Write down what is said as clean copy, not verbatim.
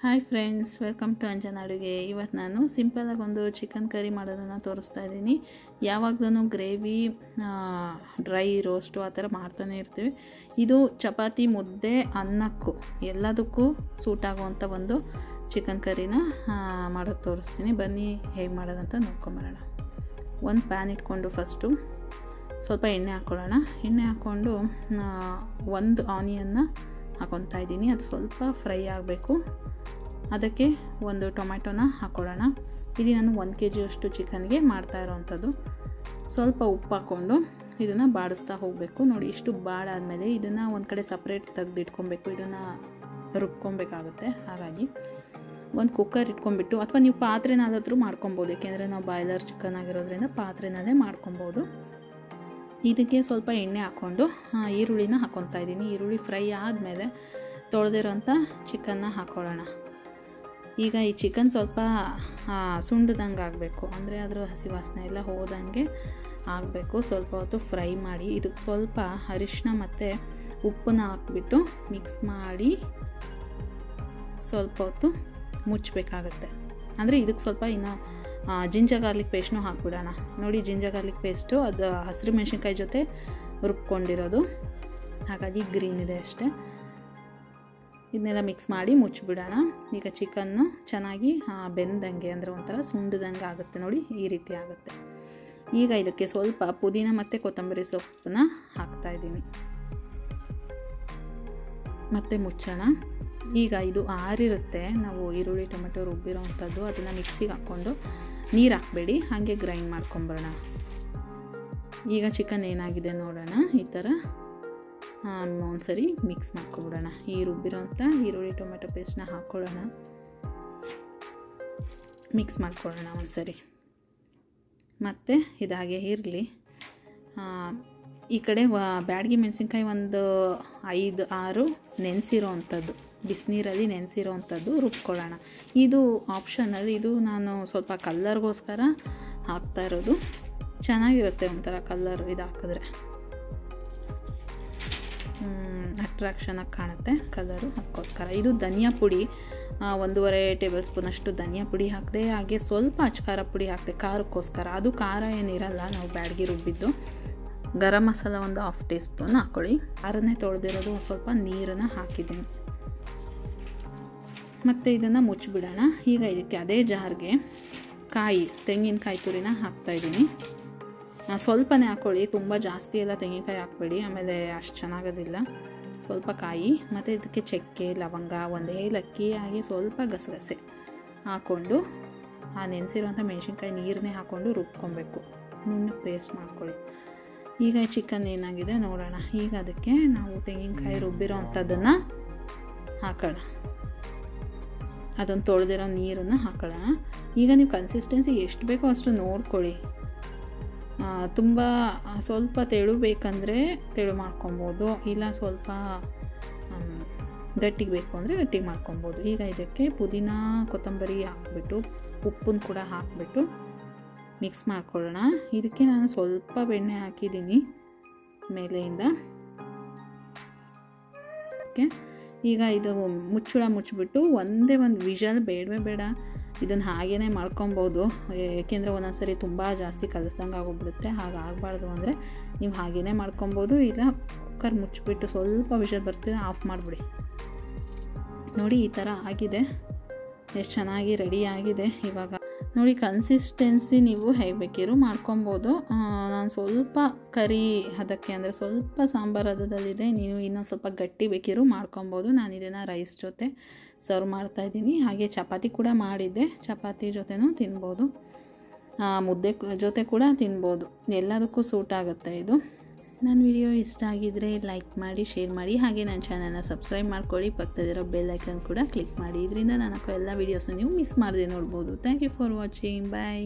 Hi friends, welcome to Anjana ಅಡುಗೆ. ಇವತ್ತು ನಾನು ಸಿಂಪಲಾಗಿ ಒಂದು ಚಿಕನ್ ಕರಿ ಮಾಡೋದನ್ನು ತೋರಿಸ್ತಾ ಇದ್ದೀನಿ. ಯಾವಾಗಲೂ ಗ್ರೇವಿ, ಡ್ರೈ ರೋಸ್ಟು ಆ ಥರ ಮಾಡ್ತಾನೆ ಇರ್ತೀವಿ. ಇದು ಚಪಾತಿ, ಮುದ್ದೆ, ಅನ್ನಕ್ಕೂ ಎಲ್ಲದಕ್ಕೂ ಸೂಟ್ ಆಗುವಂಥ ಒಂದು ಚಿಕನ್ ಕರಿನ ಮಾಡೋದು ತೋರಿಸ್ತೀನಿ. ಬನ್ನಿ ಹೇಗೆ ಮಾಡೋದಂತ ನೋಡ್ಕೊಂಬರೋಣ. ಒಂದು ಪ್ಯಾನ್ ಇಟ್ಕೊಂಡು ಫಸ್ಟು ಸ್ವಲ್ಪ ಎಣ್ಣೆ ಹಾಕ್ಕೊಳ್ಳೋಣ. ಎಣ್ಣೆ ಹಾಕ್ಕೊಂಡು ಒಂದು ಆನಿಯನ್ನ ಹಾಕ್ಕೊತಾ ಇದ್ದೀನಿ. ಅದು ಸ್ವಲ್ಪ ಫ್ರೈ ಆಗಬೇಕು. ಅದಕ್ಕೆ ಒಂದು ಟೊಮ್ಯಾಟೊನ ಹಾಕ್ಕೊಳ್ಳೋಣ. ಇಲ್ಲಿ ನಾನು 1 kg ಅಷ್ಟು ಚಿಕನ್ಗೆ ಮಾಡ್ತಾ ಇರೋವಂಥದ್ದು. ಸ್ವಲ್ಪ ಉಪ್ಪು ಹಾಕ್ಕೊಂಡು ಇದನ್ನು ಬಾಡಿಸ್ತಾ ಹೋಗಬೇಕು. ನೋಡಿ, ಇಷ್ಟು ಬಾಡಾದಮೇಲೆ ಇದನ್ನು ಒಂದು ಕಡೆ ಸಪ್ರೇಟ್ ತೆಗೆದಿಟ್ಕೊಬೇಕು. ಇದನ್ನು ರುಬ್ಕೊಬೇಕಾಗುತ್ತೆ. ಹಾಗಾಗಿ ಒಂದು ಕುಕ್ಕರ್ ಇಟ್ಕೊಂಡ್ಬಿಟ್ಟು, ಅಥವಾ ನೀವು ಪಾತ್ರೆನಾದರೂ ಮಾಡ್ಕೊಬೋದು. ಏಕೆಂದರೆ ನಾವು ಬಾಯ್ಲರ್ ಚಿಕನ್ ಆಗಿರೋದ್ರಿಂದ ಪಾತ್ರೆನಲ್ಲೇ ಮಾಡ್ಕೊಬೋದು. ಇದಕ್ಕೆ ಸ್ವಲ್ಪ ಎಣ್ಣೆ ಹಾಕ್ಕೊಂಡು ಈರುಳ್ಳಿನ ಹಾಕ್ಕೊತಾ ಇದ್ದೀನಿ. ಈರುಳ್ಳಿ ಫ್ರೈ ಆದಮೇಲೆ ತೊಳೆದಿರೋಂಥ ಚಿಕನ್ನ ಹಾಕ್ಕೊಳ್ಳೋಣ. ಈಗ ಈ ಚಿಕನ್ ಸ್ವಲ್ಪ ಸುಂಡ್ದಂಗೆ ಆಗಬೇಕು, ಅಂದರೆ ಅದರ ಹಸಿ ವಾಸನೆ ಎಲ್ಲ ಹೋದಂಗೆ ಆಗಬೇಕು. ಸ್ವಲ್ಪ ಹೊತ್ತು ಫ್ರೈ ಮಾಡಿ ಇದಕ್ಕೆ ಸ್ವಲ್ಪ ಅರಿಶಿನ ಮತ್ತು ಉಪ್ಪನ್ನ ಹಾಕ್ಬಿಟ್ಟು ಮಿಕ್ಸ್ ಮಾಡಿ ಸ್ವಲ್ಪ ಹೊತ್ತು ಮುಚ್ಚಬೇಕಾಗತ್ತೆ. ಅಂದರೆ ಇದಕ್ಕೆ ಸ್ವಲ್ಪ ಇನ್ನು ಜಿಂಜರ್ ಗಾರ್ಲಿಕ್ ಪೇಸ್ಟ್ನೂ ಹಾಕ್ಬಿಡೋಣ. ನೋಡಿ, ಜಿಂಜರ್ ಗಾರ್ಲಿಕ್ ಪೇಸ್ಟು ಅದು ಹಸಿರು ಮೆಣಸಿನ್ಕಾಯಿ ಜೊತೆ ರುಬ್ಕೊಂಡಿರೋದು, ಹಾಗಾಗಿ ಗ್ರೀನ್ ಇದೆ ಅಷ್ಟೇ. ಇದನ್ನೆಲ್ಲ ಮಿಕ್ಸ್ ಮಾಡಿ ಮುಚ್ಚಿಬಿಡೋಣ. ಈಗ ಚಿಕನ್ನು ಚೆನ್ನಾಗಿ ಬೆಂದಂಗೆ, ಅಂದರೆ ಒಂಥರ ಸುಂಡ್ದಂಗೆ ಆಗುತ್ತೆ. ನೋಡಿ, ಈ ರೀತಿ ಆಗುತ್ತೆ. ಈಗ ಇದಕ್ಕೆ ಸ್ವಲ್ಪ ಪುದೀನ ಮತ್ತು ಕೊತ್ತಂಬರಿ ಸೊಪ್ಪನ್ನ ಹಾಕ್ತಾಯಿದ್ದೀನಿ. ಮತ್ತು ಮುಚ್ಚೋಣ. ಈಗ ಇದು ಆರಿರುತ್ತೆ. ನಾವು ಈರುಳ್ಳಿ ಟೊಮೆಟೊ ರುಬ್ಬಿರೋ ಅಂಥದ್ದು, ಅದನ್ನು ಮಿಕ್ಸಿಗೆ ಹಾಕ್ಕೊಂಡು ನೀರು ಹಾಕಬೇಡಿ, ಹಾಗೆ ಗ್ರೈಂಡ್ ಮಾಡ್ಕೊಂಬರೋಣ. ಈಗ ಚಿಕನ್ ಏನಾಗಿದೆ ನೋಡೋಣ. ಈ ಥರ ಒಂದ್ಸರಿ ಮಿಕ್ಸ್ ಮಾಡ್ಕೊಬಿಡೋಣ. ಈ ರುಬ್ಬಿರೋಂಥ ಈರುಳ್ಳಿ ಟೊಮೆಟೊ ಪೇಸ್ಟ್ನ ಹಾಕ್ಕೊಳ್ಳೋಣ. ಮಿಕ್ಸ್ ಮಾಡ್ಕೊಳ್ಳೋಣ ಒಂದ್ಸರಿ. ಮತ್ತು ಇದಾಗೆ ಇರಲಿ. ಈ ಕಡೆ ಬ್ಯಾಡಗಿ ಮೆಣಸಿನ್ಕಾಯಿ ಒಂದು 5-6 ನೆನೆಸಿರೋ ಅಂಥದ್ದು, ಬಿಸಿನೀರಲ್ಲಿ ನೆನೆಸಿರೋ ಅಂಥದ್ದು ರುಬ್ಕೊಳ್ಳೋಣ. ಇದು ಆಪ್ಷನಲ್. ಇದು ನಾನು ಸ್ವಲ್ಪ ಕಲ್ಲರ್ಗೋಸ್ಕರ ಹಾಕ್ತಾ ಇರೋದು. ಚೆನ್ನಾಗಿರುತ್ತೆ ಒಂಥರ ಕಲ್ಲರ್ ಇದು ಹಾಕಿದ್ರೆ, ಅಟ್ರಾಕ್ಷನಾಗಿ ಕಾಣುತ್ತೆ ಕಲರು, ಅದಕ್ಕೋಸ್ಕರ. ಇದು ಧನಿಯಾ ಪುಡಿ 1.5 ಟೇಬಲ್ ಸ್ಪೂನಷ್ಟು ಧನಿಯಾ ಪುಡಿ ಹಾಕಿದೆ. ಹಾಗೆ ಸ್ವಲ್ಪ ಅಚ್ಕಾರ ಪುಡಿ ಹಾಕಿದೆ ಖಾರಕ್ಕೋಸ್ಕರ. ಅದು ಖಾರ ಏನಿರಲ್ಲ, ನಾವು ಬ್ಯಾಡಗಿ ರುಬ್ಬಿದ್ದು. ಗರಂ ಮಸಾಲ ಒಂದು 1/2 ಟೀ ಸ್ಪೂನ್ ಹಾಕ್ಕೊಳ್ಳಿ. ಖಾರನೇ ತೊಳೆದಿರೋದು ಸ್ವಲ್ಪ ನೀರನ್ನು ಹಾಕಿದ್ದೀನಿ. ಮತ್ತು ಇದನ್ನು ಮುಚ್ಚಿಬಿಡೋಣ. ಈಗ ಇದಕ್ಕೆ ಅದೇ ಜಾರ್ಗೆ ತೆಂಗಿನಕಾಯಿ ತುರಿನ ಹಾಕ್ತಾಯಿದ್ದೀನಿ. ಸ್ವಲ್ಪನೇ ಹಾಕ್ಕೊಳ್ಳಿ, ತುಂಬ ಜಾಸ್ತಿ ಎಲ್ಲ ತೆಂಗಿನಕಾಯಿ ಹಾಕಬೇಡಿ, ಆಮೇಲೆ ಅಷ್ಟು ಚೆನ್ನಾಗೋದಿಲ್ಲ. ಸ್ವಲ್ಪ ಕಾಯಿ ಮತ್ತು ಇದಕ್ಕೆ ಚಕ್ಕೆ, ಲವಂಗ, 1 ಏಲಕ್ಕಿ, ಹಾಗೆ ಸ್ವಲ್ಪ ಗಸಗಸೆ ಹಾಕ್ಕೊಂಡು ನೆನೆಸಿರುವಂಥ ಮೆಣಸಿನ್ಕಾಯಿ ನೀರನ್ನೇ ಹಾಕ್ಕೊಂಡು ರುಬ್ಕೊಬೇಕು. ನುಣ್ಣಗೆ ಪೇಸ್ಟ್ ಮಾಡ್ಕೊಳ್ಳಿ. ಈಗ ಚಿಕನ್ ಏನಾಗಿದೆ ನೋಡೋಣ. ಈಗ ಅದಕ್ಕೆ ನಾವು ತೆಂಗಿನಕಾಯಿ ರುಬ್ಬಿರೋ ಅಂಥದ್ದನ್ನು ಹಾಕೋಣ. ಅದನ್ನು ತೊಳೆದಿರೋ ನೀರನ್ನು ಹಾಕೊಳ್ಳೋಣ. ಈಗ ನೀವು ಕನ್ಸಿಸ್ಟೆನ್ಸಿ ಎಷ್ಟು ಬೇಕೋ ಅಷ್ಟು ನೋಡ್ಕೊಳ್ಳಿ. ತುಂಬ ಸ್ವಲ್ಪ ತೆಳು ಬೇಕಂದರೆ ತೆಳು ಮಾಡ್ಕೊಬೋದು, ಇಲ್ಲ ಸ್ವಲ್ಪ ಗಟ್ಟಿಗೆ ಬೇಕು ಅಂದರೆ ಗಟ್ಟಿಗೆ ಮಾಡ್ಕೊಬೋದು. ಈಗ ಇದಕ್ಕೆ ಪುದೀನ ಕೊತ್ತಂಬರಿ ಹಾಕ್ಬಿಟ್ಟು ಉಪ್ಪನ್ನು ಕೂಡ ಹಾಕಿಬಿಟ್ಟು ಮಿಕ್ಸ್ ಮಾಡ್ಕೊಳ್ಳೋಣ. ಇದಕ್ಕೆ ನಾನು ಸ್ವಲ್ಪ ಬೆಣ್ಣೆ ಹಾಕಿದ್ದೀನಿ ಮೇಲೆಯಿಂದ. ಓಕೆ, ಈಗ ಇದು ಮುಚ್ಚಿಬಿಟ್ಟು ಒಂದೇ ಒಂದು ವಿಷಲ್ ಬೇಡವೇ ಬೇಡ, ಇದನ್ನು ಹಾಗೇ ಮಾಡ್ಕೊಬೋದು. ಏಕೆಂದರೆ ಒಂದೊಂದ್ಸರಿ ತುಂಬ ಜಾಸ್ತಿ ಕಲಿಸ್ದಂಗೆ ಆಗೋಗ್ಬಿಡುತ್ತೆ. ಹಾಗಾಗಬಾರ್ದು ಅಂದರೆ ನೀವು ಹಾಗೇ ಮಾಡ್ಕೊಬೋದು, ಇಲ್ಲ ಕುಕ್ಕರ್ ಮುಚ್ಚಿಬಿಟ್ಟು ಸ್ವಲ್ಪ ವಿಷಲ್ ಬರ್ತಿದೆ ಆಫ್ ಮಾಡಿಬಿಡಿ. ನೋಡಿ, ಈ ಥರ ಆಗಿದೆ. ಎಷ್ಟು ಚೆನ್ನಾಗಿ ರೆಡಿ ಆಗಿದೆ. ಇವಾಗ ನೋಡಿ, ಕನ್ಸಿಸ್ಟೆನ್ಸಿ ನೀವು ಹೇಗೆ ಬೇಕಿರೋ ಮಾಡ್ಕೊಬೋದು. ನಾನು ಸ್ವಲ್ಪ ಕರಿ ಹದಕ್ಕೆ, ಅಂದರೆ ಸ್ವಲ್ಪ ಸಾಂಬಾರು ಹದದಲ್ಲಿದೆ. ನೀವು ಇನ್ನೊಂದು ಸ್ವಲ್ಪ ಗಟ್ಟಿ ಬೇಕಿರೋ ಮಾಡ್ಕೊಬೋದು. ನಾನು ಇದನ್ನು ರೈಸ್ ಜೊತೆ ಸರ್ವ್ ಮಾಡ್ತಾಯಿದ್ದೀನಿ. ಹಾಗೆ ಚಪಾತಿ ಕೂಡ ಮಾಡಿದ್ದೆ, ಚಪಾತಿ ಜೊತೆನೂ ತಿನ್ಬೋದು, ಮುದ್ದೆ ಜೊತೆ ಕೂಡ ತಿನ್ಬೋದು. ಎಲ್ಲದಕ್ಕೂ ಸೂಟ್ ಆಗುತ್ತೆ ಇದು. ನನ್ನ ವಿಡಿಯೋ ಇಷ್ಟ ಆಗಿದ್ದರೆ ಲೈಕ್ ಮಾಡಿ, ಶೇರ್ ಮಾಡಿ, ಹಾಗೆ ನನ್ನ ಚಾನಲ್ನ ಸಬ್ಸ್ಕ್ರೈಬ್ ಮಾಡ್ಕೊಳ್ಳಿ. ಪಕ್ಕದಲ್ಲಿರೋ ಬೆಲ್ ಐಕನ್ ಕೂಡ ಕ್ಲಿಕ್ ಮಾಡಿ. ಇದರಿಂದ ನಾನು ಎಲ್ಲ ವೀಡಿಯೋಸನ್ನು ನೀವು ಮಿಸ್ ಮಾಡದೆ ನೋಡ್ಬೋದು. Thank you for watching. Bye.